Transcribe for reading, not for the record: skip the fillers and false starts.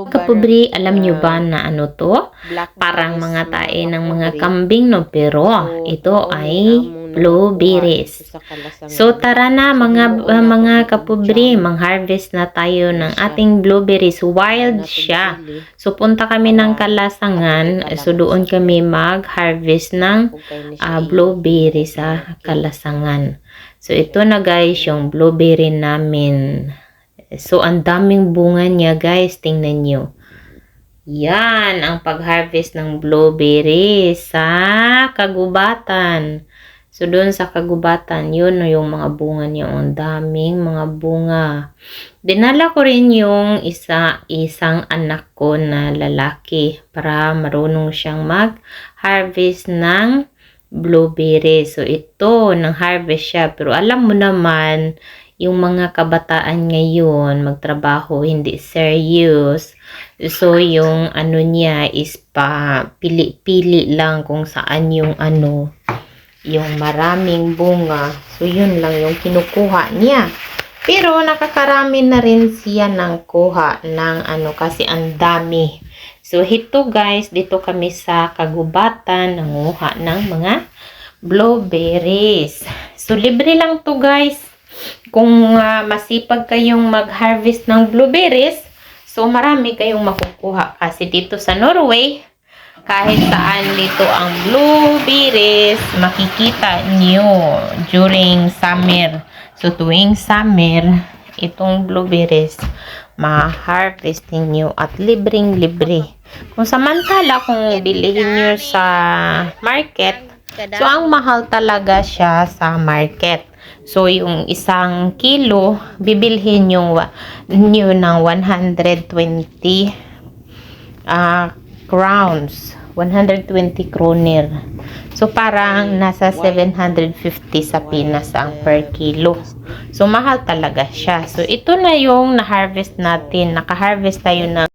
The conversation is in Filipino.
Kapubri, alam nyo ba na ano to? Parang mga tae ng mga kambing, no? Pero ito ay blueberries. So tara na mga kapubri, mang-harvest na tayo ng ating blueberries. Wild siya. So punta kami ng Kalasangan. So doon kami mag-harvest ng blueberry sa Kalasangan. So ito na guys yung blueberry namin. So, ang daming bunga niya, guys. Tingnan nyo. Yan, ang pag-harvest ng blueberry sa kagubatan. So, doon sa kagubatan, yun yung mga bunga niya. Ang daming mga bunga. Dinala ko rin yung isang anak ko na lalaki para marunong siyang mag-harvest ng blueberry. So, ito, nang-harvest siya. Pero alam mo naman, yung mga kabataan ngayon, magtrabaho, hindi serious. So, yung ano niya is pili-pili lang kung saan yung yung maraming bunga. So, yun lang yung kinukuha niya. Pero, nakakarami na rin siya ng kuha ng kasi ang dami. So, ito guys, dito kami sa kagubatan, nanguha ng mga blueberries. So, libre lang to guys. Kung masipag kayong mag-harvest ng blueberries, so marami kayong makukuha. Kasi dito sa Norway, kahit saan dito ang blueberries, makikita nyo during summer. So tuwing summer, itong blueberries, ma-harvest niyo at libreng-libre. Kung samantala, kung bilihin nyo sa market, so ang mahal talaga siya sa market. So, yung isang kilo, bibilhin nyo ng 120 crowns. 120 kroner. So, parang nasa 750 sa Pinas ang per kilo. So, mahal talaga siya. So, ito na yung na-harvest natin. Naka-harvest tayo ng